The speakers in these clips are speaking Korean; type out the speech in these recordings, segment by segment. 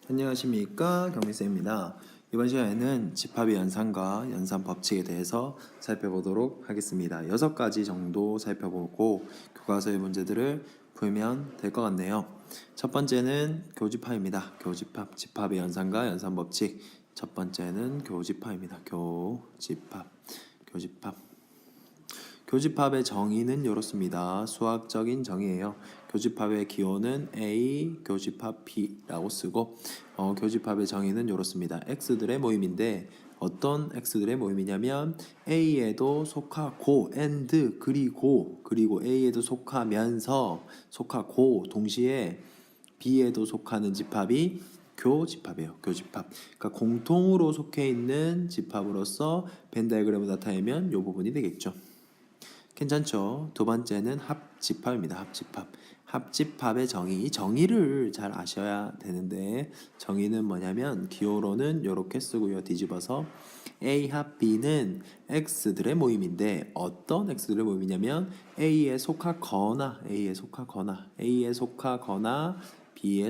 안녕하십니까, 경미쌤입니다. 이번 시간에는 집합의 연산과 연산 법칙에 대해서 살펴보도록 하겠습니다. 6가지 정도 살펴보고 교과서의 문제들을 풀면 될 것 같네요. 첫 번째는 교집합입니다. 교집합, 집합의 연산과 연산 법칙. 첫 번째는 교집합입니다. 교집합. 교집합의 정의는 이렇습니다. 수학적인 정의예요. 교집합의 기호는 A, 교집합 B라고 쓰고 교집합의 정의는 이렇습니다. X들의 모임인데 어떤 X들의 모임이냐면 A에도 속하고 and 그리고 A에도 속하고 동시에 B에도 속하는 집합이 교집합이에요. 교집합. 그러니까 공통으로 속해 있는 집합으로서 벤 다이그램을 나타내면 이 부분이 되겠죠. 괜찮죠? 두 번째는 합집합입니다. 합집합. 합집합의 정의. 이 정의를 잘 아셔야 되는데 정의는 뭐냐면 기호로는 이렇게 쓰고요. 뒤집어서 A 합 B는 X들의 모임인데 어떤 X들의 모임이냐면 A에 속하거나 A에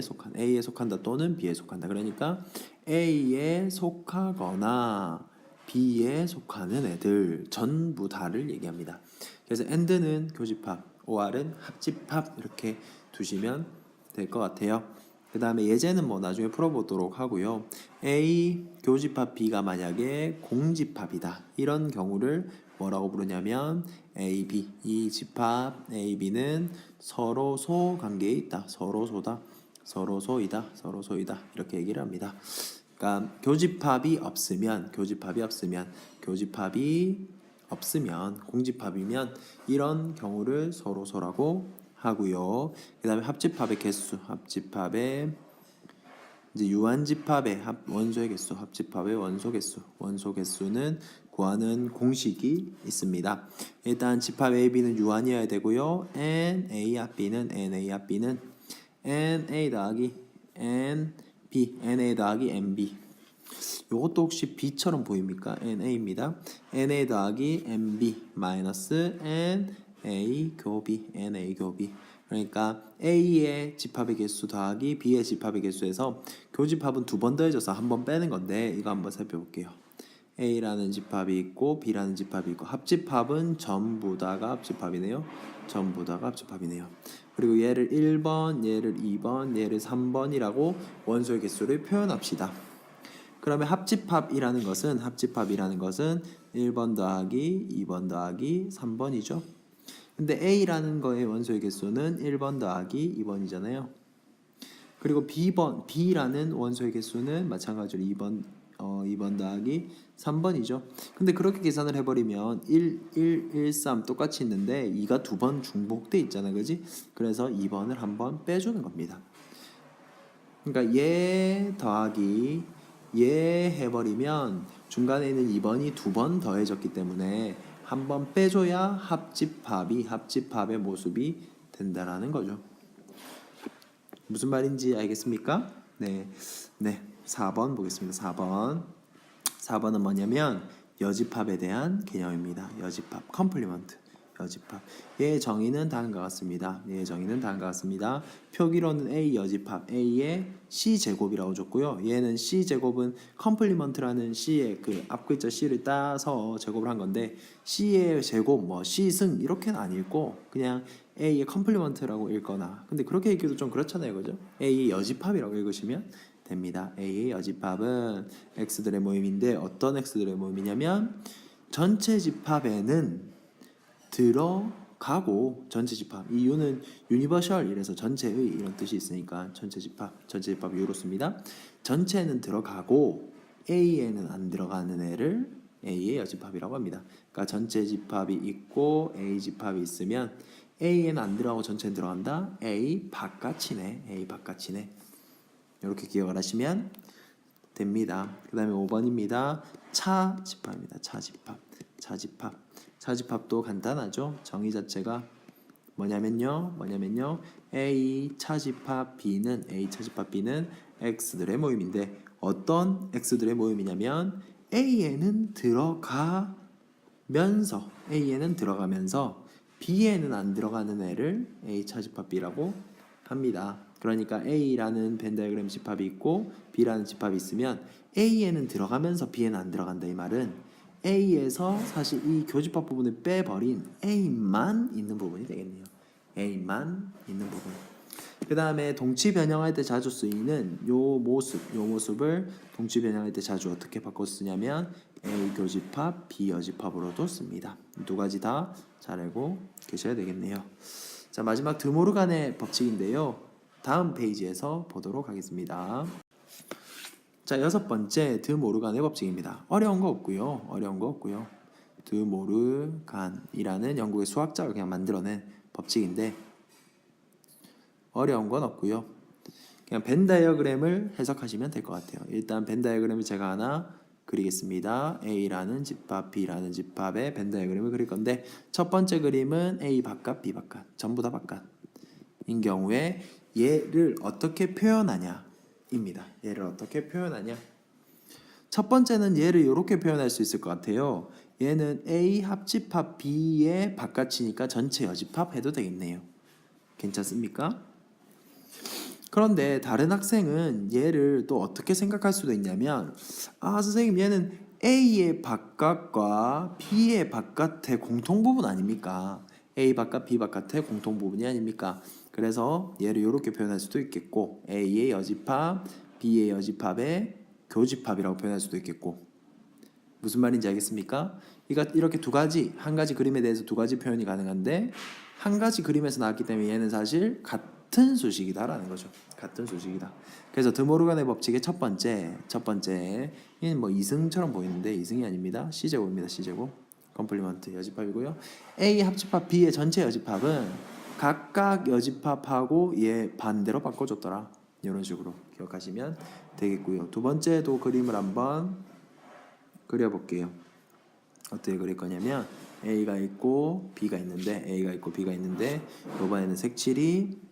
속한다 또는 B에 속한다. 그러니까 A에 속하거나 B에 속하는 애들 전부 다를 얘기합니다. 그래서 and는 교집합, or은 합집합 이렇게 두시면 될 것 같아요. 그 다음에 예제는 뭐 나중에 풀어보도록 하고요. A 교집합 B가 만약에 공집합이다. 이런 경우를 뭐라고 부르냐면 A, B 이 집합 A, B는 서로소 관계에 있다. 서로소이다. 이렇게 얘기를 합니다. 그러니까 교집합이 없으면 공집합이면 이런 경우를 서로소라고 하고요. 그 다음에 합집합의 개수, 이제 유한집합의 원소의 개수, 합집합의 원소 개수는 구하는 공식이 있습니다. 일단 집합 A, B는 유한이어야 되고요. N, A 합 B는 N, A 더하기 N, B, NA 더하기 NB. 요것도 혹시 B처럼 보입니까? NA입니다. NA 더하기 NB 마이너스 NA 교비 그러니까 A의 집합의 개수 더하기 B의 집합의 개수에서 교집합은 두 번 더해져서 한 번 빼는 건데 이거 한번 살펴볼게요. A라는 집합이 있고 B라는 집합이 있고 합집합은 전부 다가 합집합이네요. 그리고 얘를 1번, 얘를 2번, 얘를 3번이라고 원소의 개수를 표현합시다. 그러면 합집합이라는 것은 1번 더하기 2번 더하기 3번이죠. 근데 A라는 거의 원소의 개수는 1번 더하기 2번이잖아요. 그리고 B라는 원소의 개수는 마찬가지로 2번 더하기 3번이죠. 근데 그렇게 계산을 해버리면 1, 3 똑같이 있는데 2가 두 번 중복돼 있잖아, 그지? 그래서 2번을 한번 빼주는 겁니다. 그러니까 얘 더하기 얘 해버리면 중간에 있는 2번이 두 번 더해졌기 때문에 한 번 빼줘야 합집합의 모습이 된다라는 거죠. 무슨 말인지 알겠습니까? 네. 4번 보겠습니다. 4번은 뭐냐면 여집합에 대한 개념입니다. 여집합, 컴플리먼트. 여집합. 얘의 정의는 다음과 같습니다. 표기로는 A 여집합 A의 C제곱이라고 줬고요. 얘는 C제곱은 컴플리먼트라는 C의 그 앞글자 C를 따서 제곱을 한 건데 C의 제곱, C승 이렇게는 안 읽고 그냥 A의 컴플리먼트라고 읽거나 근데 그렇게 읽기도 좀 그렇잖아요. 그죠? A의 여집합이라고 읽으시면 됩니다. A의 여집합은 X들의 모임인데 어떤 X들의 모임이냐면 전체 집합에는 들어가고 전체 집합 이 U는 유니버셜 이래서 전체의 이런 뜻이 있으니까 전체 집합이 U로 씁니다. 전체는 들어가고 A에는 안 들어가는 애를 A의 여집합이라고 합니다. 그러니까 전체 집합이 있고 A 집합이 있으면 A에는 안 들어가고 전체는 들어간다. A 바깥이네. 이렇게 기억을 하시면 됩니다. 그 다음에 5번입니다. 차집합입니다. 차집합도 간단하죠. 정의 자체가 뭐냐면요. A 차집합 B는 X들의 모임인데 어떤 X들의 모임이냐면 A에는 들어가면서 B에는 안 들어가는 애를 A 차집합 B라고 합니다. 그러니까 A라는 벤 다이어그램 집합이 있고 B라는 집합이 있으면 A에는 들어가면서 B에는 안 들어간다. 이 말은 A에서 사실 이 교집합 부분을 빼버린 A만 있는 부분이 되겠네요. A만 있는 부분. 그 다음에 동치 변형할 때 자주 쓰이는 요 모습을 동치 변형할 때 자주 어떻게 바꿔 쓰냐면 A 교집합, B 여집합으로도 씁니다. 두 가지 다 잘 알고 계셔야 되겠네요. 자, 마지막 드모르간의 법칙인데요. 다음 페이지에서 보도록 하겠습니다. 자, 6번째 드모르간의 법칙입니다. 어려운 거 없고요. 드모르간이라는 영국의 수학자가 그냥 만들어낸 법칙인데 어려운 건 없고요. 그냥 벤 다이어그램을 해석하시면 될 것 같아요. 일단 벤 다이어그램을 제가 하나 그리겠습니다. A라는 집합, B라는 집합의 벤 다이어그램을 그릴 건데 첫 번째 그림은 A 바깥, B 바깥, 전부 다 바깥인 경우에 얘를 어떻게 표현하냐입니다. 얘를 어떻게 표현하냐. 첫 번째는 얘를 이렇게 표현할 수 있을 것 같아요. 얘는 A 합집합 B의 바깥이니까 전체 여집합 해도 되겠네요. 괜찮습니까? 그런데 다른 학생은 얘를 또 어떻게 생각할 수도 있냐면 선생님 얘는 A의 바깥과 B의 바깥의 공통부분 아닙니까? A 바깥, B 바깥의 공통부분이 아닙니까? 그래서 얘를 이렇게 표현할 수도 있겠고 A의 여집합, B의 여집합의 교집합이라고 표현할 수도 있겠고 무슨 말인지 알겠습니까? 이렇게 두 가지, 한 가지 그림에 대해서 두 가지 표현이 가능한데 한 가지 그림에서 나왔기 때문에 얘는 사실 같은 수식이다라는 거죠. 같은 수식이다. 그래서 드모르간의 법칙의 첫 번째 얘는 뭐 이승처럼 보이는데 이승이 아닙니다. C제곱입니다. C제곱. 컴플리먼트 여집합이고요. A 합집합 B의 전체 여집합은 각각 여집합하고 얘 반대로 바꿔줬더라. 이런 식으로 기억하시면 되겠고요. 두 번째도 그림을 한번 그려볼게요. 어떻게 그릴 거냐면 A가 있고 B가 있는데 A가 있고 B가 있는데 이번에는 색칠이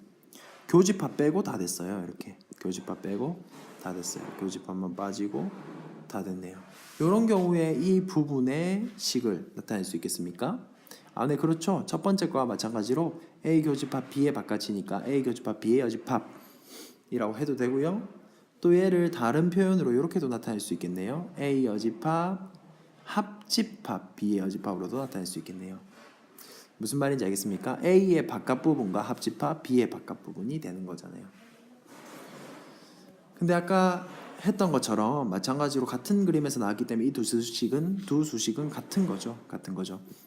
교집합 빼고 다 됐어요. 이렇게 교집합 빼고 다 됐어요. 교집합만 빠지고 다 됐네요. 이런 경우에 이 부분의 식을 나타낼 수 있겠습니까? 네, 그렇죠. 첫 번째 거와 마찬가지로 A 교집합 B의 바깥이니까 A 교집합 B의 여집합이라고 해도 되고요. 또 얘를 다른 표현으로 이렇게도 나타낼 수 있겠네요. A 여집합 합집합 B의 여집합으로도 나타낼 수 있겠네요. 무슨 말인지 알겠습니까? A의 바깥 부분과 합집합 B의 바깥 부분이 되는 거잖아요. 근데 아까 했던 것처럼 마찬가지로 같은 그림에서 나왔기 때문에 이 두 수식은 같은 거죠.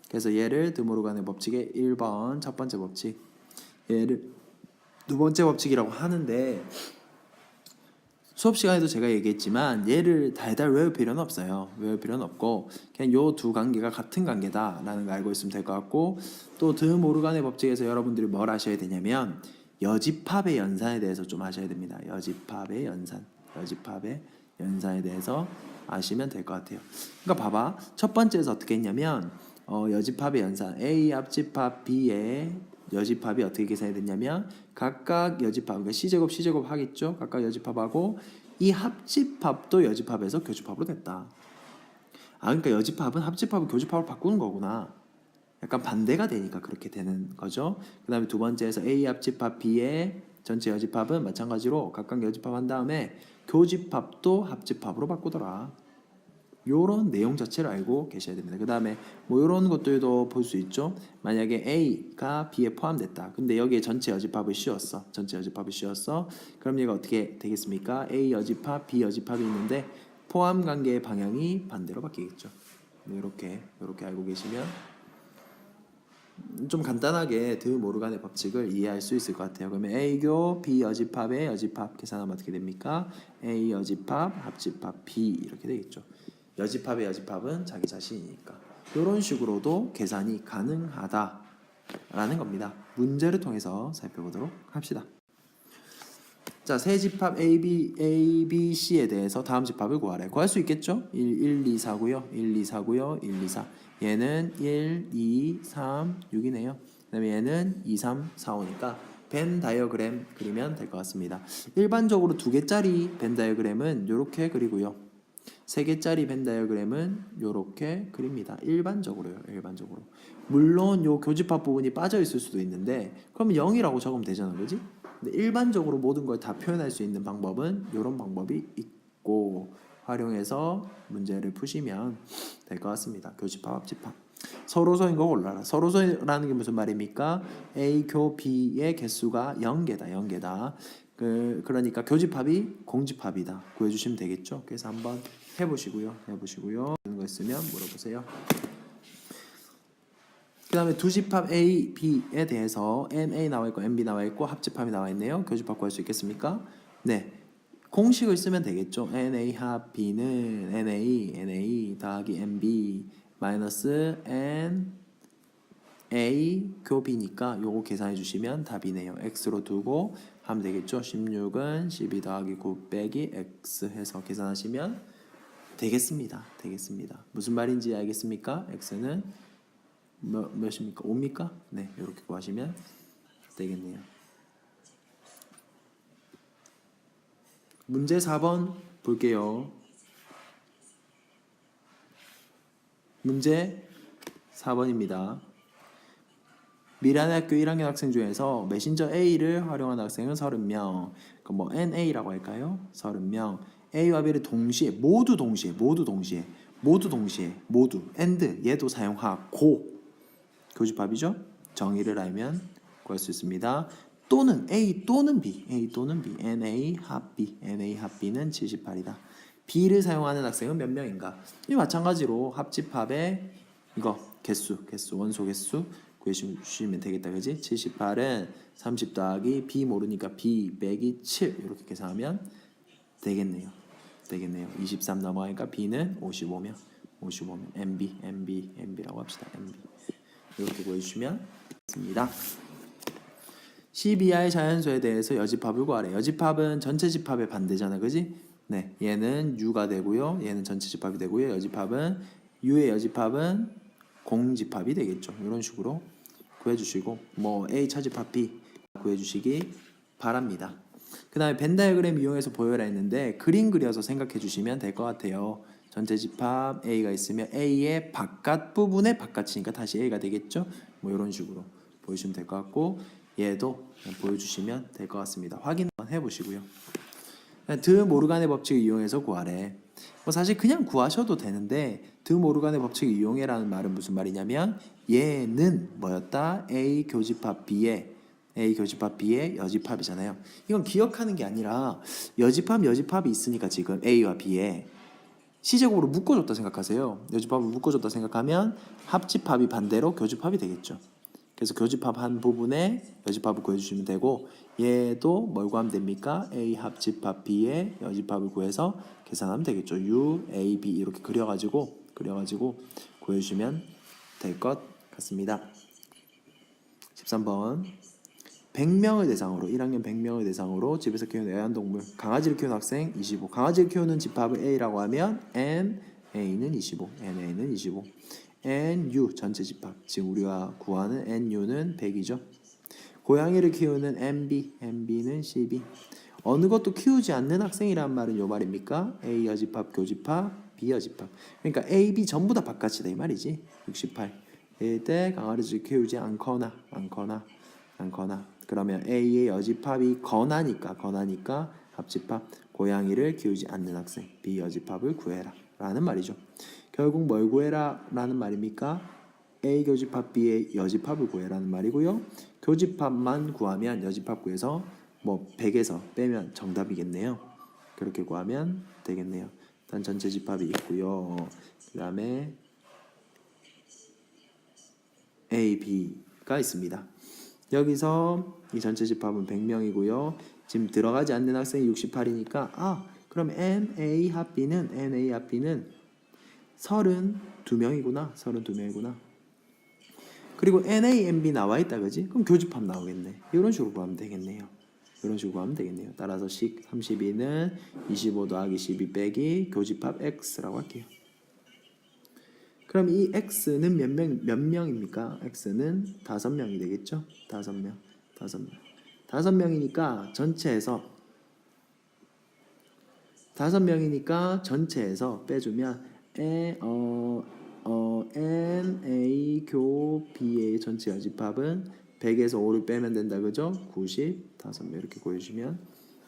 그래서 얘를 드모르간의 법칙의 1번 첫 번째 법칙, 얘를 두 번째 법칙이라고 하는데 수업 시간에도 제가 얘기했지만 얘를 달달 외울 필요는 없어요. 외울 필요는 없고 그냥 요 두 관계가 같은 관계다라는 걸 알고 있으면 될 것 같고 또 드모르간의 법칙에서 여러분들이 뭘 아셔야 되냐면 여집합의 연산에 대해서 좀 아셔야 됩니다. 여집합의 연산에 대해서 아시면 될 것 같아요. 그러니까 봐봐. 첫 번째에서 어떻게 했냐면 여집합의 연산 A 합집합 B의 여집합이 어떻게 계산이 됐냐면 각각 여집합, 그러니까 C제곱 하겠죠. 각각 여집합하고 이 합집합도 여집합에서 교집합으로 됐다. 그러니까 여집합은 합집합을 교집합으로 바꾸는 거구나. 약간 반대가 되니까 그렇게 되는 거죠. 그 다음에 두 번째에서 A 합집합 B의 전체 여집합은 마찬가지로 각각 여집합한 다음에 교집합도 합집합으로 바꾸더라. 요런 내용 자체를 알고 계셔야 됩니다. 그 다음에 뭐 요런 것들도 볼 수 있죠. 만약에 A가 B에 포함됐다. 근데 여기에 전체 여집합을 씌웠어. 그럼 얘가 어떻게 되겠습니까? A 여집합, B 여집합이 있는데 포함 관계의 방향이 반대로 바뀌겠죠. 이렇게 알고 계시면 좀 간단하게 드모르간의 법칙을 이해할 수 있을 것 같아요. 그러면 A교 B 여집합의 여집합 계산하면 어떻게 됩니까? A 여집합 합집합 B 이렇게 되겠죠. 여집합의 여집합은 자기 자신이니까 이런 식으로도 계산이 가능하다라는 겁니다. 문제를 통해서 살펴보도록 합시다. 자, 세 집합 A, B, C에 대해서 다음 집합을 구하래. 구할 수 있겠죠? 1, 2, 4고요. 1, 2, 4고요. 1, 2, 4. 얘는 1, 2, 3, 6이네요. 그 다음에 얘는 2, 3, 4, 5니까 벤 다이어그램 그리면 될 것 같습니다. 일반적으로 2개짜리 벤 다이어그램은 이렇게 그리고요. 3개짜리 벤 다이어그램은 이렇게 그립니다. 일반적으로요. 물론 요 교집합 부분이 빠져 있을 수도 있는데 그러면 0이라고 적으면 되잖아. 그지? 근데 일반적으로 모든 걸 다 표현할 수 있는 방법은 이런 방법이 있고 활용해서 문제를 푸시면 될 것 같습니다. 교집합, 합집합. 서로소인 거 골라라. 서로소라는 게 무슨 말입니까? A 교 B의 개수가 0개다. 0개다. 그러니까 교집합이 공집합이다. 구해주시면 되겠죠? 그래서 한번 해보시고요. 그런 거 있으면 물어보세요. 그 다음에 두집합 A, B에 대해서 NA 나와 있고 NB 나와 있고 합집합이 나와 있네요. 교집합 구할 수 있겠습니까? 네. 공식을 쓰면 되겠죠. NA 합 B는 NA 더하기 NB 마이너스 NA 교 B니까 요거 계산해 주시면 답이네요. X로 두고 하면 되겠죠. 16은 12 더하기 9 빼기 X 해서 계산하시면 되겠습니다. 무슨 말인지 알겠습니까? X는 몇입니까? 5입니까? 네, 이렇게 구하시면 되겠네요. 문제 4번 볼게요. 문제 4번입니다. 미란의 학교 1학년 학생 중에서 메신저 A를 활용한 학생은 30명. 그럼 뭐 NA라고 할까요? 30명. A와 B를 모두 and 얘도 사용하고 교집합이죠? 정의를 알면 구할 수 있습니다. 또는 A 또는 B, NA 합 B는 78이다. B를 사용하는 학생은 몇 명인가? 이 마찬가지로 합집합의 이거 개수, 원소 개수 구해주시면 되겠다, 그지? 78은 30 더하기 B 모르니까 B 빼기 7 이렇게 계산하면 되겠네요. 23 넘어가니까 B는 55명, MB라고 합시다. MB 이렇게 구해주시면 됩니다. 12하의 자연수에 대해서 여집합을 구하래. 여집합은 전체 집합의 반대잖아, 그지? 네, 얘는 U가 되고요, 얘는 전체 집합이 되고요. U의 여집합은 공집합이 되겠죠. 이런 식으로 구해주시고 뭐 A 차집합 B 구해주시기 바랍니다. 그 다음에 벤 다이어그램 이용해서 보여라 했는데 그림 그려서 생각해 주시면 될 것 같아요. 전체 집합 A가 있으면 A의 바깥 부분의 바깥이니까 다시 A가 되겠죠. 뭐 이런 식으로 보여주시면 될 것 같고 얘도 보여주시면 될 것 같습니다. 확인 한번 해보시고요. 드 모르간의 법칙을 이용해서 구하래. 뭐 사실 그냥 구하셔도 되는데 드 모르간의 법칙을 이용해라는 말은 무슨 말이냐면 얘는 뭐였다? A 교집합 B의 여집합이잖아요. 이건 기억하는 게 아니라 여집합이 있으니까 지금 A와 B에 시제곱으로 묶어줬다 생각하세요. 여집합을 묶어줬다 생각하면 합집합이 반대로 교집합이 되겠죠. 그래서 교집합 한 부분에 여집합을 구해주시면 되고 얘도 뭘 구하면 됩니까? A 합집합 B의 여집합을 구해서 계산하면 되겠죠. U, A, B 이렇게 그려가지고 구해주시면 될 것 같습니다. 13번 100명을 대상으로 1학년 100명을 대상으로 집에서 키우는 애완동물 강아지를 키우는 학생 25 강아지를 키우는 집합을 A라고 하면 NA는 25 NU 전체 집합 지금 우리가 구하는 NU는 100이죠. 고양이를 키우는 MB는 12 어느 것도 키우지 않는 학생이란 말은 요 말입니까? A 여집합 교집합 B 여집합 그러니까 A, B 전부 다 바깥이다 이 말이지. 68 이때 강아지를 키우지 않거나 그러면 A의 여집합이 거나니까 합집합 고양이를 키우지 않는 학생 B 여집합을 구해라 라는 말이죠. 결국 뭘 구해라 라는 말입니까? A 교집합 B의 여집합을 구해라는 말이고요. 교집합만 구하면 여집합 구해서 뭐 100에서 빼면 정답이겠네요. 그렇게 구하면 되겠네요. 일단 전체 집합이 있고요. 그 다음에 A, B가 있습니다. 여기서 이 전체 집합은 100명이고요. 지금 들어가지 않는 학생이 68이니까 그럼 NA 합 B는 32명이구나. 그리고 NAMB 나와 있다 그지? 그럼 교집합 나오겠네. 이런 식으로 구하면 되겠네요. 따라서 32는 25 더하기 12 빼기 교집합 X라고 할게요. 그럼 이 X는 몇 명입니까? X는 5명이 되겠죠? 5명이니까 전체에서 빼주면 NA 교 B의 전체 여집합은 100에서 5를 빼면 된다. 그죠? 95명 이렇게 구해주시면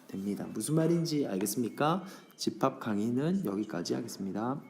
됩니다. 무슨 말인지 알겠습니까? 집합 강의는 여기까지 하겠습니다.